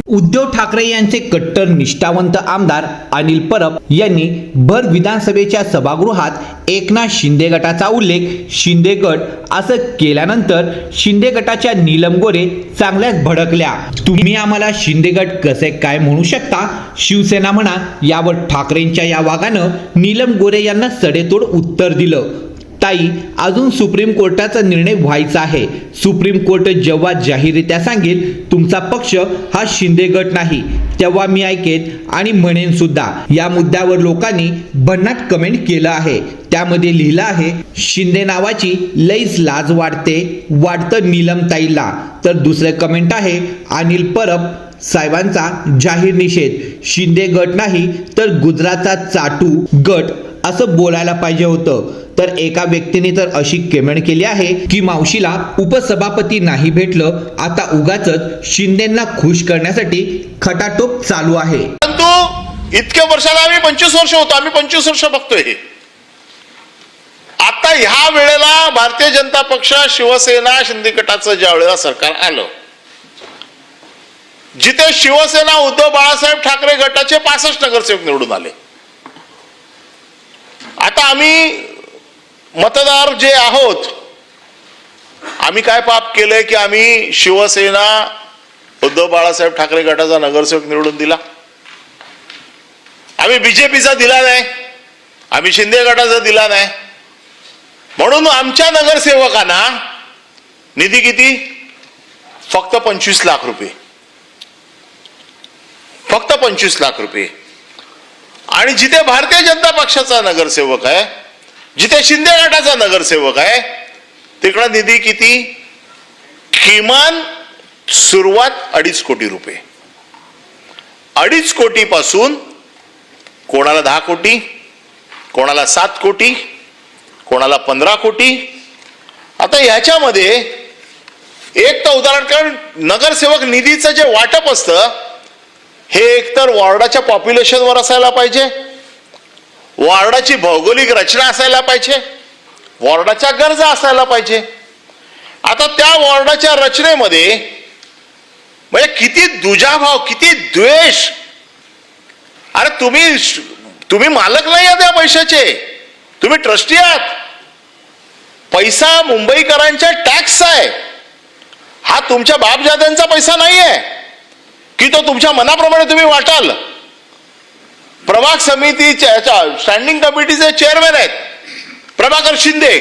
उद्धव ठाकरे यांचे कट्टर निष्ठावंत आमदार अनिल परब यांनी भर विधानसभेच्या सभागृहात एकनाथ शिंदे गटाचा उल्लेख शिंदे गट असं केल्यानंतर शिंदे गटाच्या नीलम गोरे चांगल्याच भडकल्या। तुम्ही आम्हाला शिंदे गट कसे काय म्हणू शकता, शिवसेना म्हणा, यावर ठाकरेंच्या या वागानं नीलम गोरे यांना सडेतोड उत्तर दिलं। ताई, अजून सुप्रीम कोर्टाचा निर्णय व्हायचा आहे। सुप्रीम कोर्ट जेव्हा जाहीररित्या सांगेल तुमचा पक्ष हा शिंदे गट नाही, तेव्हा मी ऐकेन आणि म्हणेन सुद्धा। या मुद्द्यावर लोकांनी भन्नाट कमेंट केलं आहे। त्यामध्ये लिहिलं आहे, शिंदे नावाची लईच लाज वाटतं नीलम ताईला। तर दुसरे कमेंट आहे, अनिल परब साहेबांचा जाहीर निषेध, शिंदे गट नाही तर गुजरातचा चाटू गट असं बोलायला पाहिजे होतं। तर एका व्यक्तीने तर अशी कमेंट केली आहे की मावशीला उपसभापती नाही भेटलं, आता उगाचच शिंदेंना खुश करण्यासाठी खटाटोप चालू आहे। परंतु इतक्या वर्षाला आम्ही 25 वर्ष होतो, आम्ही 25 वर्ष बघतोय हे। आता ह्या वेळेला भारतीय जनता पक्ष, शिवसेना, शिंदे गटाचं ज्या वेळेला सरकार आलं, जिथे शिवसेना उद्धव बाळासाहेब ठाकरे गटाचे 65 नगरसेवक निवडून आले। आता आम्ही मतदार जे आहोत, आम्ही काय पाप केलंय की आम्ही शिवसेना उद्धव बाळासाहेब ठाकरे गटाचा नगरसेवक निवडून दिला? आम्ही बीजेपीचा दिला नाही, आम्ही शिंदे गटाचा दिला नाही। म्हणून आमच्या नगरसेवकांना निधी किती? फक्त 25 लाख रुपये, फक्त 25 लाख रुपये। आणि जिथे भारतीय जनता पक्षाचा नगरसेवक आहे, जिथे शिंदे गटाचा नगरसेवक आहे, तिकडे निधी किती? किमान सुरुवात 2.5 कोटी रुपये। 2.5 कोटी पासून कोणाला 10 कोटी, कोणाला 7 कोटी, कोणाला 15 कोटी। आता ह्याच्यामध्ये एक तर उदाहरण, कारण नगरसेवक निधीचं जे वाटप असतं हे एकतर वॉर्डाच्या पॉप्युलेशनवर असायला पाहिजे, वॉर्डाची भौगोलिक रचना असायला पाहिजे, वॉर्डाच्या गरजा असायला पाहिजे। आता त्या वॉर्डाच्या रचनेमध्ये म्हणजे किती दुजाभाव, किती द्वेष। अरे तुम्ही मालक नाही आहात या पैशाचे, तुम्ही ट्रस्टी आहात। पैसा मुंबईकरांच्या टॅक्स आहे, हा तुमच्या बापजाद्यांचा पैसा नाहीये की तो तुमच्या मनाप्रमाणे तुम्ही वाटाल। प्रभाग समितीच्या स्टँडिंग कमिटीचे चेअरमॅन आहेत प्रभाकर शिंदे।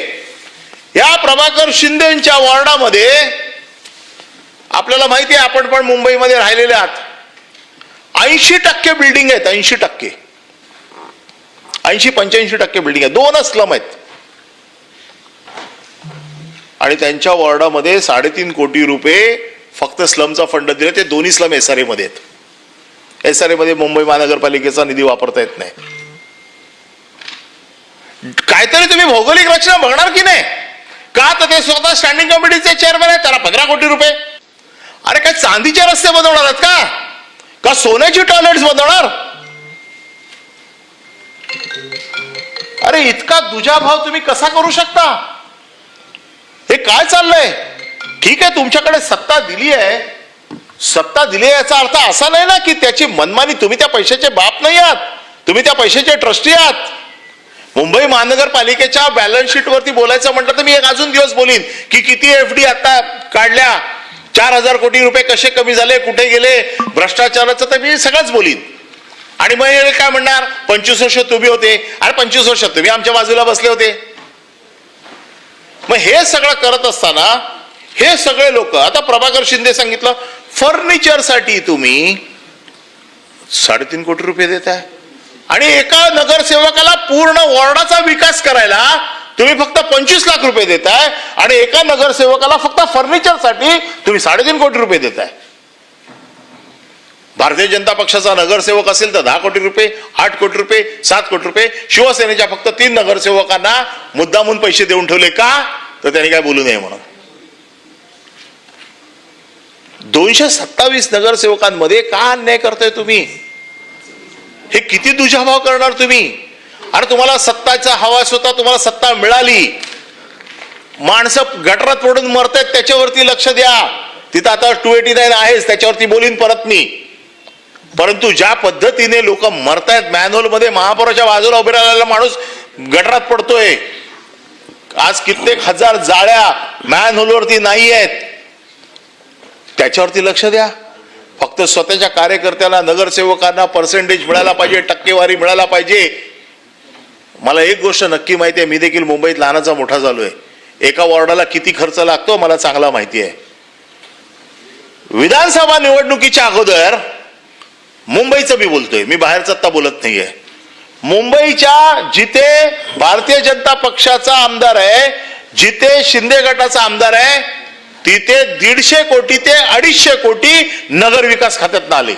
या प्रभाकर शिंदेच्या वॉर्डामध्ये आपल्याला माहिती आहे, आपण पण मुंबईमध्ये राहिलेले आहात, 80% बिल्डिंग आहेत, 80%, 80-85% बिल्डिंग आहेत, 2 स्लम आहेत। आणि त्यांच्या वॉर्डामध्ये 3.5 कोटी रुपये फक्त स्लमचा फंड दिले। ते दोन्ही स्लम SRA मध्ये आहेत। SRA मध्ये मुंबई महानगरपालिकेचा निधी वापरता येत नाही। काहीतरी तुम्ही भौगोलिक रचना बघणार की नाही का? तर ते स्वतः स्टँडिंग कमिटीचे चेअरमॅन आहेत, त्याला 15 कोटी रुपये। अरे काय चांदीचे रस्ते बनवणार आहेत का सोन्याची टॉयलेट्स बनवणार? अरे इतका दुजाभाव तुम्ही कसा करू शकता? हे काय चाललंय? ठीक आहे, तुमच्याकडे सत्ता दिली आहे, सत्ता दिली याचा अर्थ असा नाही ना की त्याची मनमानी, तुम्ही त्या पैशाचे बाप नाही आहात, तुम्ही त्या पैशाचे ट्रस्टी आहात। मुंबई महानगरपालिकेच्या बॅलन्स शीट वरती बोलायचं म्हटलं तर मी एक अजून दिवस बोलीन की किती FD आता काढल्या, 4000 कोटी रुपये कसे कमी झाले, कुठे गेले, भ्रष्टाचाराचं तर मी सगळंच बोलीन। आणि मग हे काय म्हणणार, 25 वर्ष तुम्ही होते। अरे 25 वर्षात तुम्ही आमच्या बाजूला बसले होते। मग हे सगळं करत असताना हे सगळे लोक, आता प्रभाकर शिंदे सांगितलं फर्निचरसाठी तुम्ही 3.5 कोटी रुपये देताय आणि एका नगरसेवकाला पूर्ण वॉर्डाचा विकास करायला तुम्ही फक्त 25 लाख रुपये देताय आणि एका नगरसेवकाला फक्त फर्निचरसाठी तुम्ही 3.5 कोटी रुपये देताय। भारतीय जनता पक्षाचा नगरसेवक असेल तर 10 कोटी रुपये, 8 कोटी रुपये, 7 कोटी रुपये। शिवसेनेच्या फक्त 3 नगरसेवकांना मुद्दामून पैसे देऊन ठेवले का? तर त्यांनी काय बोलू नये म्हणून। 227 नगरसेवकांमध्ये का अन्याय करताय तुम्ही? हे किती दुजाभाव करणार तुम्ही? अरे तुम्हाला सत्ताचा हवास होता, तुम्हाला सत्ता मिळाली, माणसं गटारात पडून मरतायत त्याच्यावरती लक्ष द्या। तिथं आता 289 आहेच, त्याच्यावरती बोलीन परत मी। परंतु ज्या पद्धतीने लोक मरतायत, मॅनहोल मध्ये महापौराच्या बाजूला उभे राहिलेला माणूस गटरात पडतोय, आज कित्येक हजार जाळ्या मॅनहोलवरती नाही आहेत, त्याच्यावरती लक्ष द्या. फक्त स्वतःच्या कार्यकर्त्याला, नगरसेवकांना पर्सेंटेज मिळाला पाहिजे, टक्केवारी मिळाला पाहिजे. मला एक गोष्ट नक्की माहिती आहे, मी देखील मुंबईत लहानाचा मोठा झालोय. एका वॉर्डाला किती खर्च लागतो मला चांगला माहिती आहे. विधानसभा निवडणुकीच्या अगोदर मुंबईचं मी बोलतोय, मी बाहेरचं आता बोलत नाहीये. मुंबईच्या जिथे भारतीय जनता पक्षाचा आमदार आहे, जिथे शिंदे गटाचा आमदार आहे, तिथे 150 कोटी ते 250 कोटी नगर विकास खात्यात आले.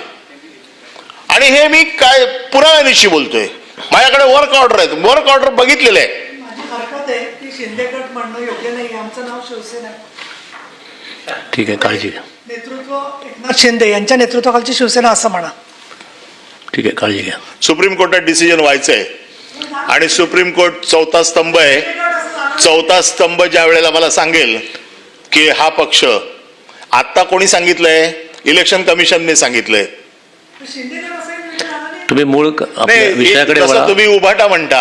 आणि हे मी काय पुराव्यानिशी बोलतोय, माझ्याकडे वर्क ऑर्डर आहेत, वर्क ऑर्डर बघितलेले आहे. माझी हरकत आहे की शिंदे गट म्हणणं योग्य नाही, आमचं नाव शिवसेना आहे. ठीक आहे, काळजी घ्या. नेतृत्व एकनाथ शिंदे यांच्या नेतृत्वाखालची शिवसेना असं म्हणा. ठीक आहे, काळजी घ्या. सुप्रीम कोर्टात डिसिजन व्हायचंय आणि सुप्रीम कोर्ट चौथा स्तंभ आहे. चौथा स्तंभ ज्या वेळेला मला सांगेल की हा पक्ष, आता कोणी सांगितलंय, इलेक्शन कमिशनने सांगितलंय. शिंदे गट असं नाही. तुम्ही मूळ आपल्या नाही, विषयाकडे जसं वळा. तुम्ही उभाटा म्हणता,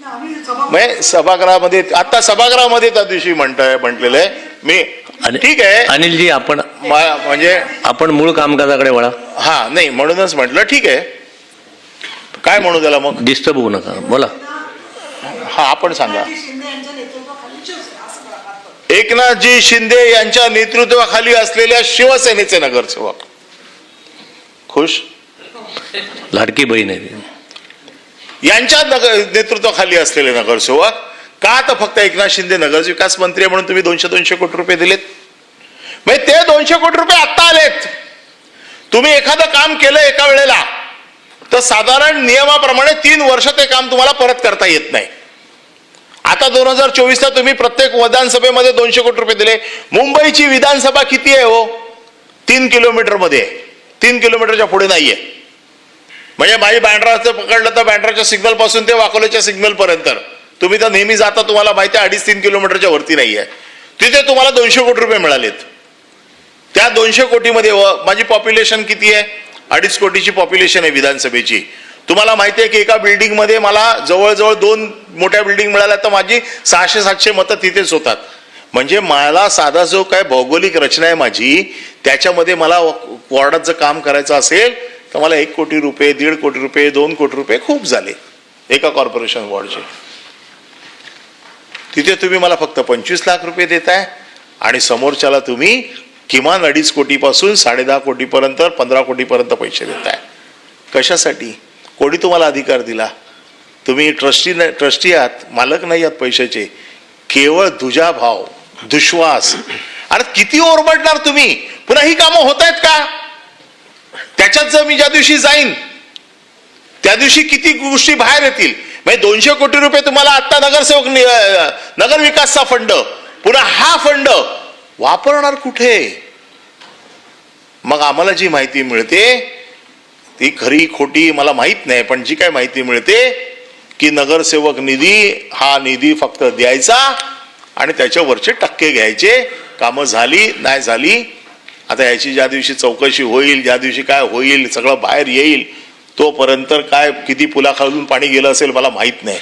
आम्ही सभा म्हणजे सभागृहामध्ये, आता सभागृहामध्ये त्या दिवशी म्हटलेलं आहे मी. ठीक आहे अनिलजी, आपण म्हणजे मूळ कामकाजाकडे वळा. हा, नाही म्हणूनच म्हटलं. ठीक आहे, काय म्हणू त्याला मग? डिस्टर्ब होऊ नका, बोला. हा, आपण सांगा. शिंदे यांच्या नेतृत्वाखाली शिवसेना असं म्हणा. एकनाथजी शिंदे यांच्या नेतृत्वाखाली असलेल्या शिवसेनेचे नगरसेवक खुश, लाडकी बहीण आहे ती. यांच्या नेतृत्वाखाली असलेले नगरसेवक का? तर फक्त एकनाथ शिंदे नगरविकास मंत्री आहे म्हणून तुम्ही 200 कोटी रुपये दिलेत. म्हणजे ते 200 कोटी रुपये आता आलेत. तुम्ही एखादं काम केलं एका वेळेला तर साधारण नियमाप्रमाणे 3 वर्ष ते काम तुम्हाला परत करता येत नाही. आता 2024ला तुम्ही प्रत्येक विधानसभेमध्ये 200 कोटी रुपये दिले. मुंबईची विधानसभा किती आहे हो? 3 किलोमीटर मध्ये, 3 किलोमीटरच्या पुढे नाहीये. म्हणजे माझी बँड्राचं पकडलं तर बँड्राच्या सिग्नल पासून ते वाकोल्याच्या सिग्नल पर्यंत तुम्ही तर नेहमी जाता, तुम्हाला माहिती आहे 2.5-3 किलोमीटरच्या वरती नाहीये. तिथे तुम्हाला 200 कोटी रुपये मिळालेत. त्या 200 कोटीमध्ये माझी पॉप्युलेशन किती आहे? 2.5 कोटीची पॉप्युलेशन आहे विधानसभेची. तुम्हाला माहिती आहे की एका बिल्डिंगमध्ये मला जवळजवळ 2 मोठ्या बिल्डिंग मिळाल्या तर माझी 600-700 मतं तिथेच होतात. म्हणजे मला साधा जो काय भौगोलिक रचना आहे माझी, त्याच्यामध्ये मला वॉर्डात जर काम करायचं असेल तर मला 1 कोटी रुपये, 1.5 कोटी रुपये, 2 कोटी रुपये खूप झाले एका कॉर्पोरेशन वॉर्डचे. तिथे तुम्ही मला फक्त 25 लाख रुपये देताय आणि समोरच्याला तुम्ही किमान 2.5 कोटीपासून 10.5 कोटीपर्यंत, 15 कोटीपर्यंत पैसे देताय. कशासाठी? कोणी तुम्हाला अधिकार दिला? तुम्ही ट्रस्टी आहात, मालक नाही आहात पैशाचे. केवळ दुजाभाव, दुश्वास. अरे किती ओरबडणार तुम्ही? पुन्हा ही कामं होत आहेत का? त्याच्यात जर मी ज्या दिवशी जाईन त्या दिवशी किती गोष्टी बाहेर येतील. म्हणजे 200 कोटी रुपये तुम्हाला आता नगरसेवक, नगर विकासचा फंड, पुन्हा हा फंड वापरणार कुठे? मग आम्हाला जी माहिती मिळते ती खरी खोटी मला माहित नाही, पण जी काय माहिती मिळते की नगरसेवक निधी, हा निधी फक्त द्यायचा आणि त्याच्यावरचे टक्के घ्यायचे. कामं झाली नाही झाली, आता याची ज्या दिवशी चौकशी होईल, ज्या दिवशी काय होईल, सगळं बाहेर येईल, तोपर्यंत काय किती पुलाखालून पाणी गेलं असेल मला माहित नाही.